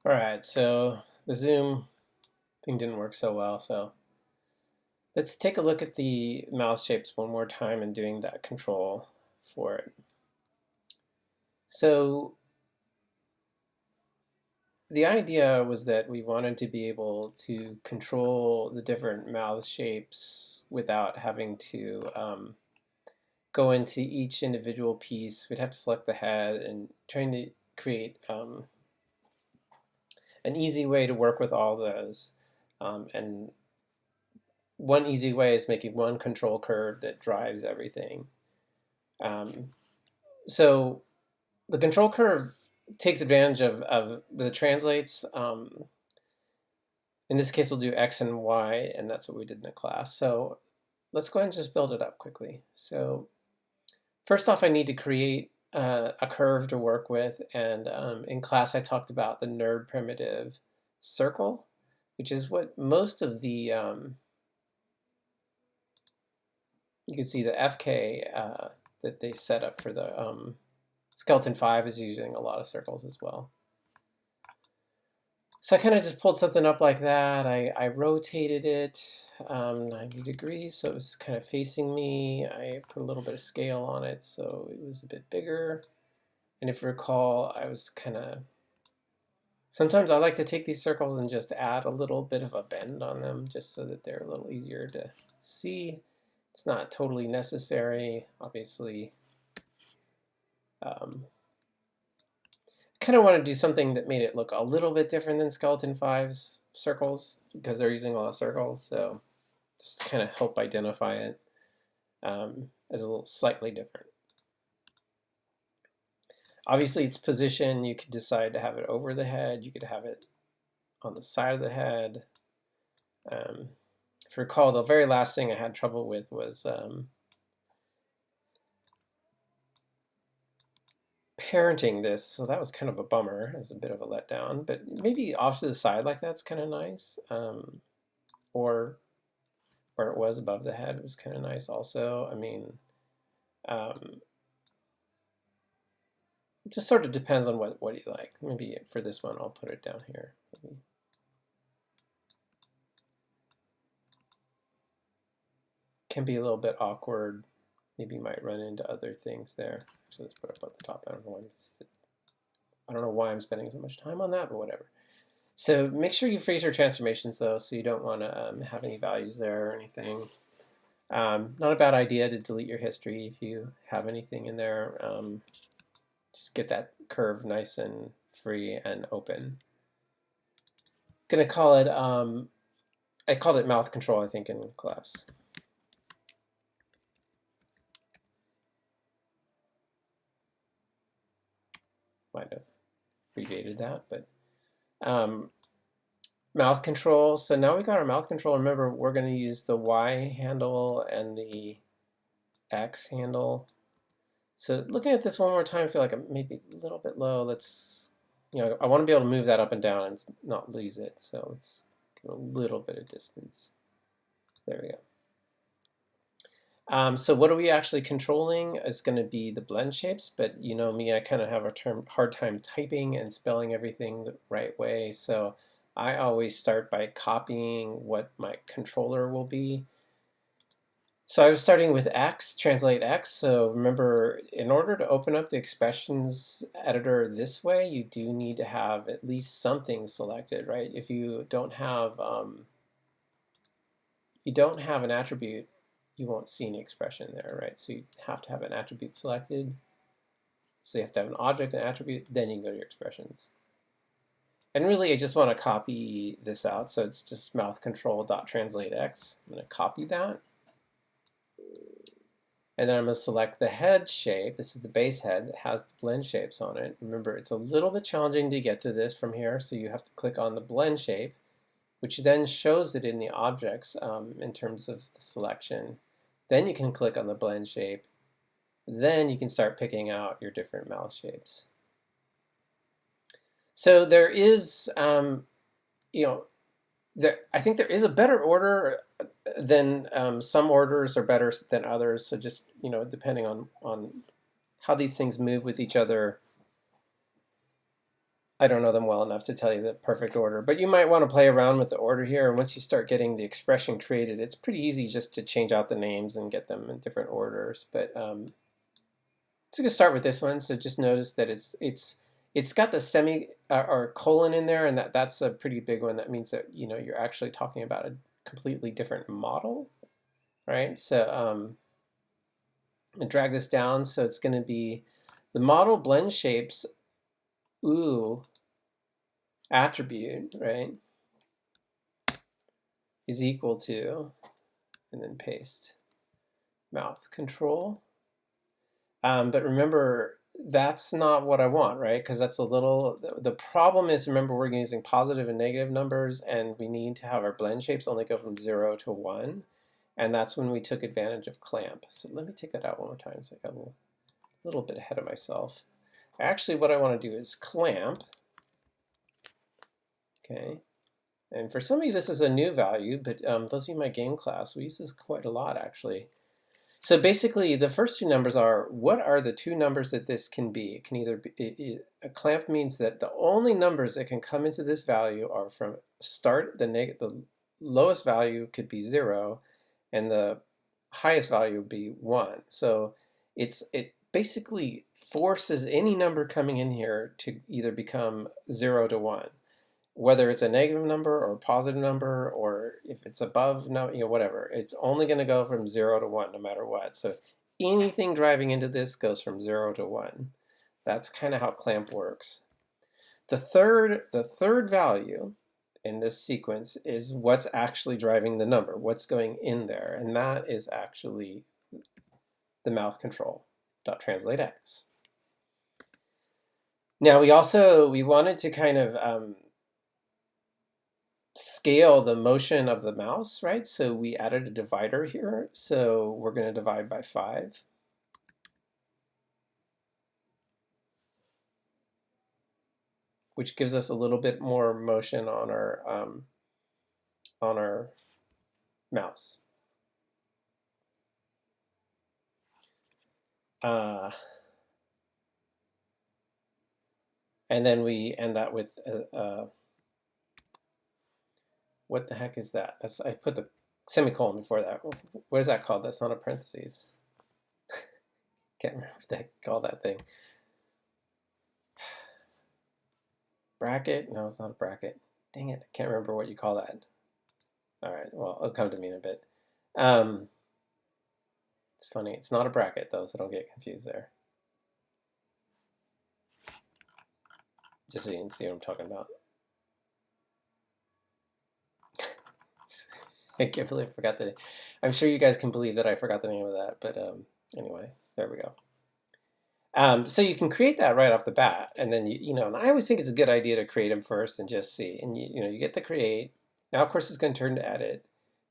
All right, so the zoom thing didn't work so well, so let's take a look at the mouth shapes one more time and doing that control for it. So the idea was that we wanted to be able to control the different mouth shapes without having to go into each individual piece. We'd have to select the head and trying to create an easy way to work with all those. And one easy way is making one control curve that drives everything. Um, so the control curve takes advantage of the translates. In this case, we'll do X and Y, and that's what we did in the class. So let's go ahead and just build it up quickly. So first off, I need to create a curve to work with. And in class, I talked about the nerd primitive circle, which is what most of the you can see the FK that they set up for the Skeleton 5 is using a lot of circles as well. So I kind of just pulled something up like that. I rotated it 90 degrees, so it was kind of facing me. I put a little bit of scale on it, so it was a bit bigger. And if you recall, I was kind of... Sometimes I like to take these circles and just add a little bit of a bend on them, just so that they're a little easier to see. It's not totally necessary, obviously. Kind of want to do something that made it look a little bit different than Skeleton 5's circles, because they're using a lot of circles, so just kind of help identify it as a little slightly different. Obviously, its position, you could decide to have it over the head, you could have it on the side of the head. If you recall, the very last thing I had trouble with was parenting this, so that was kind of a bummer. It was a bit of a letdown, but maybe off to the side like that's kind of nice. Or where it was above the head was kind of nice also. I mean, it just sort of depends on what you like. Maybe for this one, I'll put it down here. Maybe. Can be a little bit awkward. Maybe you might run into other things there. So let's put it up at the top. I don't know why I'm spending so much time on that, but whatever. So make sure you freeze your transformations though, so you don't want to have any values there or anything. Not a bad idea to delete your history if you have anything in there. Just get that curve nice and free and open. Gonna call it, I called it mouth control, I think, in class. Might have abbreviated that, but mouth control. So now we got our mouth control. Remember, we're going to use the Y handle and the X handle. So looking at this one more time, I feel like I'm maybe a little bit low. Let's, I want to be able to move that up and down and not lose it. So let's give a little bit of distance. There we go. So what are we actually controlling is going to be the blend shapes, but you know me, I kind of have a hard time typing and spelling everything the right way. So I always start by copying what my controller will be. So I was starting with X, translate X. So remember, in order to open up the expressions editor this way, you do need to have at least something selected, right? If you don't have an attribute, you won't see any expression there, right? So you have to have an attribute selected. So you have to have an object and attribute, then you can go to your expressions. And really, I just want to copy this out. So it's just mouth control.translateX. I'm going to copy that. And then I'm going to select the head shape. This is the base head that has the blend shapes on it. Remember, it's a little bit challenging to get to this from here, so you have to click on the blend shape, which then shows it in the objects in terms of the selection. Then you can click on the blend shape. Then you can start picking out your different mouth shapes. So there is, I think there is a better order than some orders are better than others. So just, depending on how these things move with each other, I don't know them well enough to tell you the perfect order, but you might want to play around with the order here. And once you start getting the expression created, it's pretty easy just to change out the names and get them in different orders. But so I'm gonna start with this one. So just notice that it's got the semi or colon in there, and that's a pretty big one. That means that you're actually talking about a completely different model, right? So I'm gonna drag this down. So it's going to be the model blend shapes OO attribute, right, is equal to, and then paste, mouth control. But remember, that's not what I want, right? Because that's a little, the problem is, remember, we're using positive and negative numbers, and we need to have our blend shapes only go from 0 to 1. And that's when we took advantage of clamp. So let me take that out one more time. So I got a little bit ahead of myself. Actually, what I want to do is clamp. Okay. And for some of you, this is a new value, but those of you in my game class, we use this quite a lot, actually. So basically, the first two numbers are, what are the two numbers that this can be? It can either be, a clamp means that the only numbers that can come into this value are from start, the lowest value could be 0, and the highest value would be 1. So it basically forces any number coming in here to either become 0 to 1. Whether it's a negative number or a positive number, or if it's above, no, whatever, it's only going to go from 0 to 1 no matter what. So anything driving into this goes from 0 to 1. That's kind of how clamp works. The third value in this sequence is what's actually driving the number, what's going in there, and that is actually the mouth control .translate x. Now we wanted to kind of scale the motion of the mouse, right? So we added a divider here. So we're going to divide by 5. Which gives us a little bit more motion on our mouse. And then we end that with what the heck is that? I put the semicolon before that. What is that called? That's not a parentheses. Can't remember what the heck you call that thing. Bracket? No, it's not a bracket. Dang it, I can't remember what you call that. All right, well, it'll come to me in a bit. It's funny, it's not a bracket though, so don't get confused there. Just so you can see what I'm talking about. I can't believe I forgot the name. I'm sure you guys can believe that I forgot the name of that, but anyway, there we go. So you can create that right off the bat, and then and I always think it's a good idea to create them first and just see. And you get the create. Now of course it's going to turn to edit.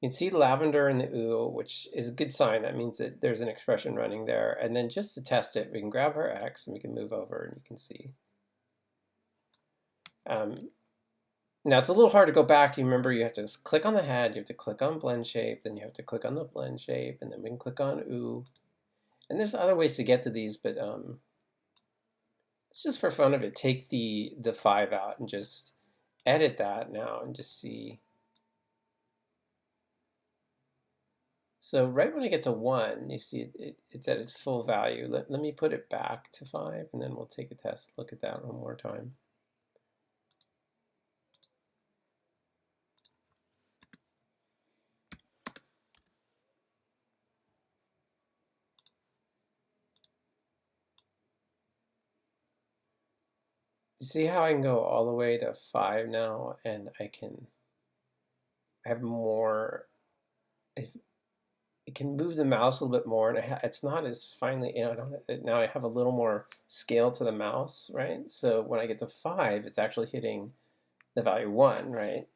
You can see lavender in the OO, which is a good sign. That means that there's an expression running there. And then just to test it, we can grab our X and we can move over and you can see. Now it's a little hard to go back. You remember you have to click on the head, you have to click on blend shape, then you have to click on the blend shape, and then we can click on OO. And there's other ways to get to these, but it's just for fun of it. Take the 5 out and just edit that now and just see. So right when I get to 1, you see it's at its full value. Let me put it back to 5, and then we'll take a test look at that one more time. You see how I can go all the way to 5 now, and I have more. It can move the mouse a little bit more, and it's not as finely. Now I have a little more scale to the mouse, right? So when I get to 5, it's actually hitting the value 1, right?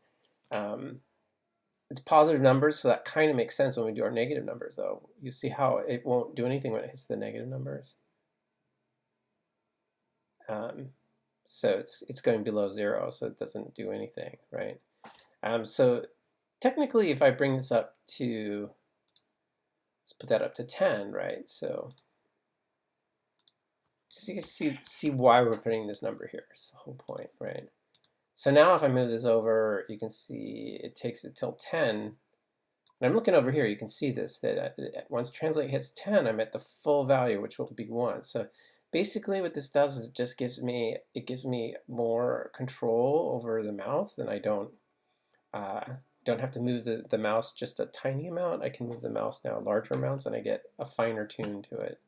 It's positive numbers, so that kind of makes sense when we do our negative numbers, though. You see how it won't do anything when it hits the negative numbers. So it's going below 0, so it doesn't do anything, right? So technically, if I bring this up to, let's put that up to 10, right? So So you can see why we're putting this number here. It's the whole point, right? So now if I move this over, you can see it takes it till 10. And I'm looking over here, you can see this, that once translate hits 10, I'm at the full value, which will be 1. So basically what this does is it just gives me more control over the mouth, and I don't have to move the mouse just a tiny amount. I can move the mouse now larger amounts, and I get a finer tune to it.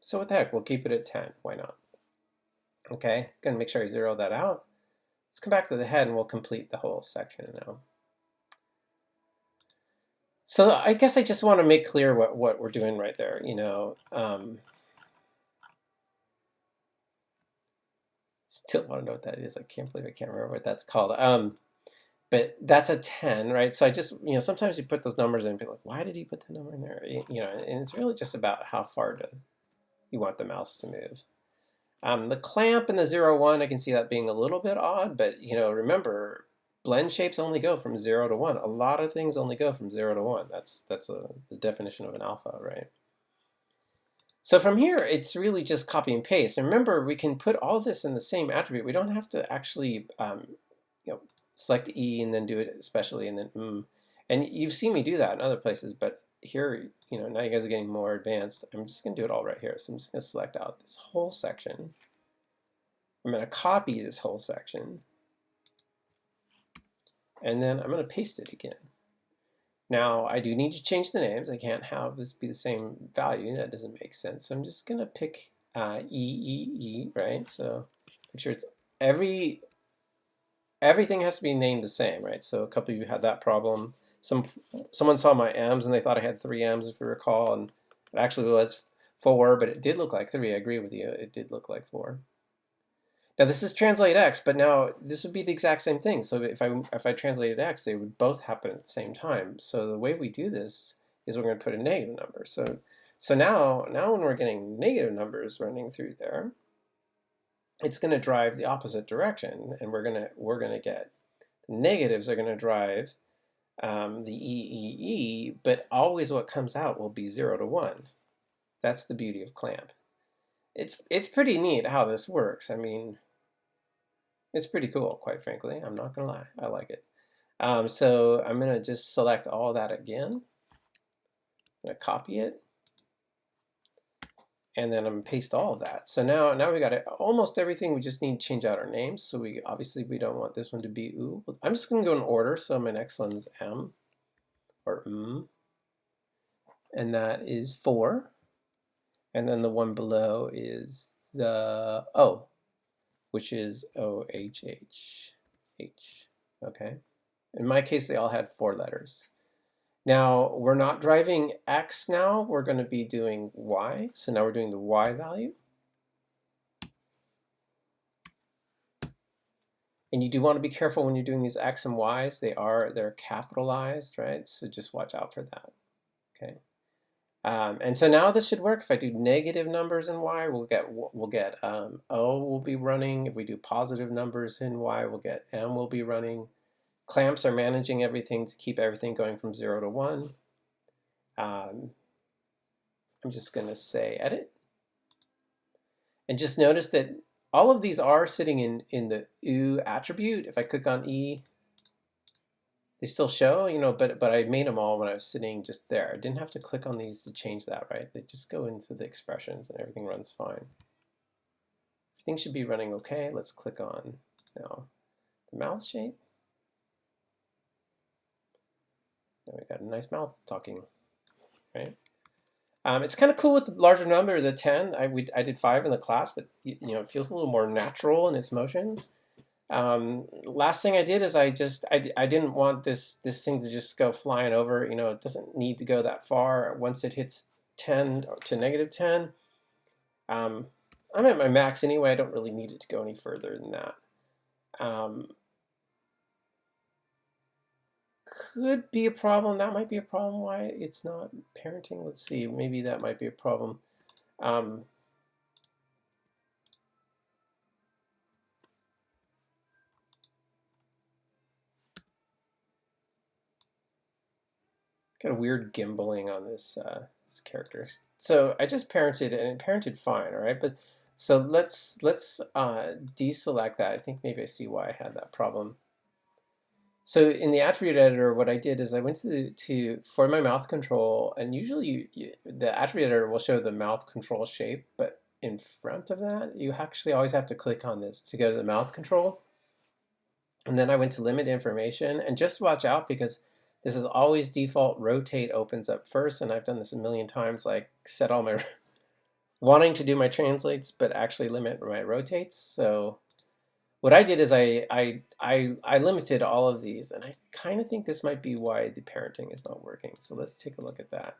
So what the heck, we'll keep it at 10. Why not? Okay, gonna make sure I zero that out. Let's come back to the head and we'll complete the whole section now. So I guess I just want to make clear what we're doing right there, you know. Still want to know what that is. I can't believe I can't remember what that's called. But that's a 10, right? So I just, you know, sometimes you put those numbers in and be like, why did he put that number in there? You know, and it's really just about how far you want the mouse to move. The clamp and the 0, 1, I can see that being a little bit odd, but you know, remember, blend shapes only go from 0 to 1. A lot of things only go from 0 to 1. That's the definition of an alpha, right? So from here, it's really just copy and paste. And remember, we can put all this in the same attribute. We don't have to actually, you know, select E and then do it especially and then And you've seen me do that in other places, but here, you know, now you guys are getting more advanced. I'm just going to do it all right here. So I'm just going to select out this whole section. I'm going to copy this whole section. And then I'm going to paste it again. Now, I do need to change the names. I can't have this be the same value. That doesn't make sense. So I'm just going to pick E, right? So make sure it's everything has to be named the same, right? So a couple of you had that problem. Someone saw my M's and they thought I had 3 M's, if you recall, and it actually was 4, but it did look like 3. I agree with you. It did look like 4. Now this is translate X, but now this would be the exact same thing. So if I translated X, they would both happen at the same time. So the way we do this is we're going to put a negative number. So now when we're getting negative numbers running through there, it's going to drive the opposite direction, and we're going to get the negatives are going to drive the E, but always what comes out will be 0 to 1. That's the beauty of clamp. It's pretty neat how this works. I mean, it's pretty cool, quite frankly. I'm not gonna lie, I like it. So I'm gonna just select all that again. I'm gonna copy it, and then I'm gonna paste all of that. So now we got almost everything. We just need to change out our names. So we don't want this one to be U. I'm just gonna go in order. So my next one's M or and that is 4. And then the one below is the O, which is OHH. Okay. In my case, they all had 4 letters. Now, we're not driving X now. We're going to be doing Y. So now we're doing the Y value. And you do want to be careful when you're doing these X and Ys. They're capitalized, right? So just watch out for that. Okay. And so now this should work. If I do negative numbers in Y, we'll get O will be running. If we do positive numbers in Y, we'll get M will be running. Clamps are managing everything to keep everything going from 0 to 1. I'm just going to say edit. And just notice that all of these are sitting in the U attribute. If I click on E, they still show, you know, but I made them all when I was sitting just there. I didn't have to click on these to change that, right? They just go into the expressions and everything runs fine. Everything should be running okay. Let's click on now the mouth shape. Now we got a nice mouth talking, right? It's kind of cool with the larger number, the 10. I did 5 in the class, but you know, it feels a little more natural in its motion. Last thing I did is I didn't want this thing to just go flying over. You know, it doesn't need to go that far. Once it hits 10 to negative 10, I'm at my max anyway. I don't really need it to go any further than that. Could be a problem. That might be a problem why it's not parenting. Let's see. Maybe that might be a problem. Got a weird gimbaling on this this character. So I just parented and it parented fine, all right? But so let's deselect that. I think maybe I see why I had that problem. So in the attribute editor, what I did is I went for my mouth control, and usually the attribute editor will show the mouth control shape, but in front of that, you actually always have to click on this to go to the mouth control. And then I went to limit information, and just watch out because this is always default rotate opens up first, and I've done this a million times, like set all my wanting to do my translates, but actually limit my rotates. So what I did is I limited all of these, and I kind of think this might be why the parenting is not working. So let's take a look at that.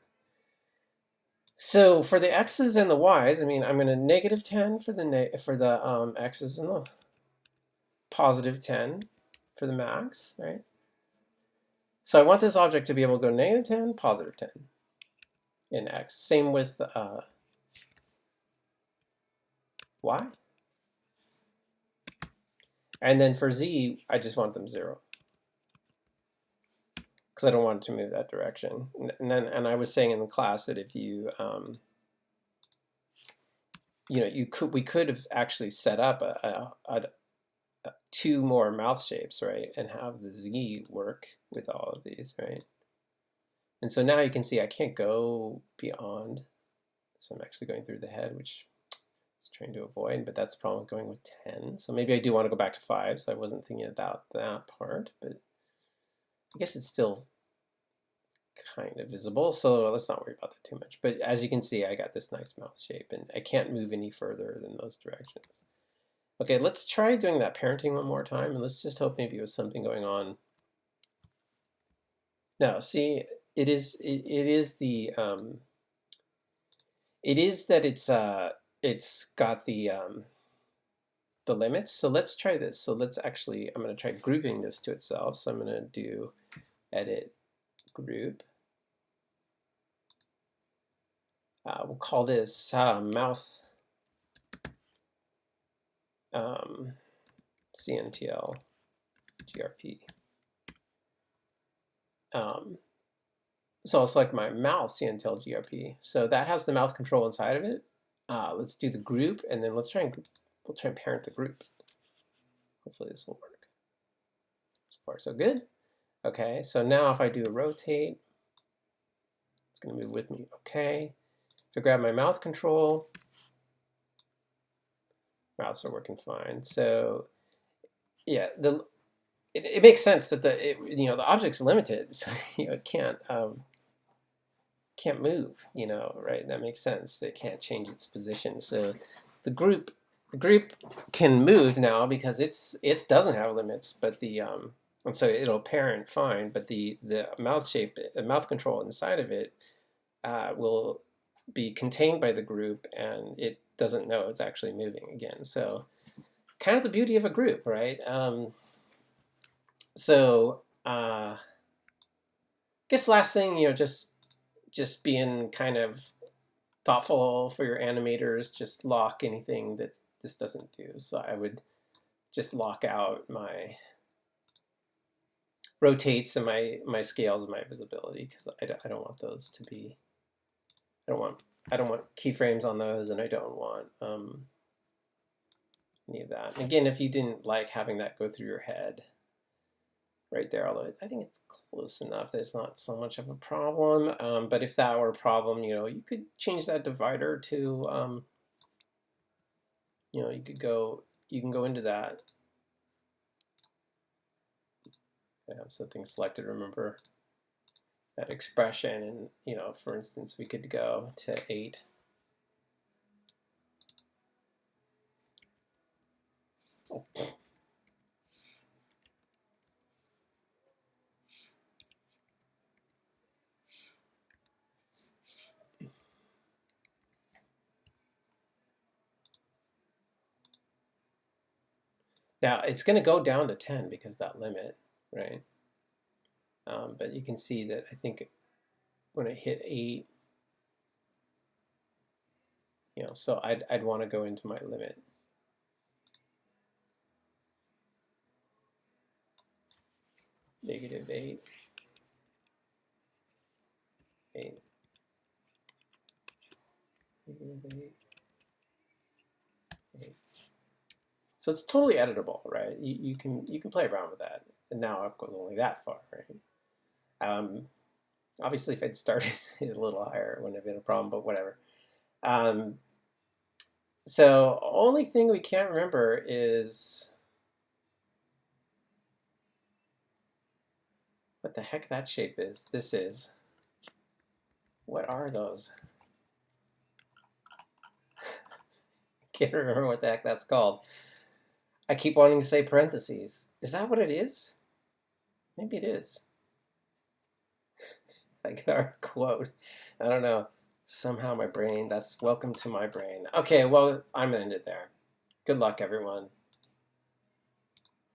So for the x's and the y's, I mean, I'm going to -10 for the x's and the +10 for the max, right? So I want this object to be able to go -10, +10 in x. Same with y. And then for z, I just want them 0. Because I don't want it to move that direction. And I was saying in the class that if you, we could have actually set up two more mouth shapes, right, and have the z work with all of these, right? And so now you can see I can't go beyond. So I'm actually going through the head, which I was trying to avoid, but that's the problem with going with 10. So maybe I do want to go back to 5. So I wasn't thinking about that part, but I guess it's still kind of visible, so let's not worry about that too much. But as you can see, I got this nice mouth shape, and I can't move any further than those directions. Okay, let's try doing that parenting one more time, and let's just hope maybe it was something going on. Now, see, it is that it's got the limits. So let's try this. So let's actually, I'm going to try grouping this to itself. So I'm going to do edit group. We'll call this mouth CNTL GRP. So I'll select my mouth CNTL GRP. So that has the mouth control inside of it. Let's do the group, and then we'll try and parent the group. Hopefully this will work. So far, so good. Okay, so now if I do a rotate, it's going to move with me. Okay. If I grab my mouth control, mouths are working fine. So yeah, it makes sense that the object's limited, so it can't move, right? That makes sense. It can't change its position. So the group can move now because it doesn't have limits, but and so it'll parent fine, but the mouth shape, the mouth control inside of it will be contained by the group, and it doesn't know it's actually moving again. So kind of the beauty of a group, right? So I guess last thing, just being kind of thoughtful for your animators, just lock anything that this doesn't do. So I would just lock out my rotates and my scales and my visibility, because I don't want those to be, I don't want keyframes on those, and I don't want any of that. Again, if you didn't like having that go through your head right there, although I think it's close enough that it's not so much of a problem. But if that were a problem, you could change that divider to, you can go into that. I have something selected, remember that expression, and for instance, we could go to 8. Now it's going to go down to 10 because that limit, right? But you can see that I think when I hit 8, so I'd want to go into my limit. -8, 8. So it's totally editable, right? You can play around with that. And now it goes only that far, right? Obviously, if I'd started it a little higher, it wouldn't have been a problem, but whatever. So only thing we can't remember is what the heck that shape is. This is. What are those? Can't remember what the heck that's called. I keep wanting to say parentheses. Is that what it is? Maybe it is. Like our quote. I don't know. Somehow my brain, that's welcome to my brain. Okay, well, I'm going to end it there. Good luck, everyone.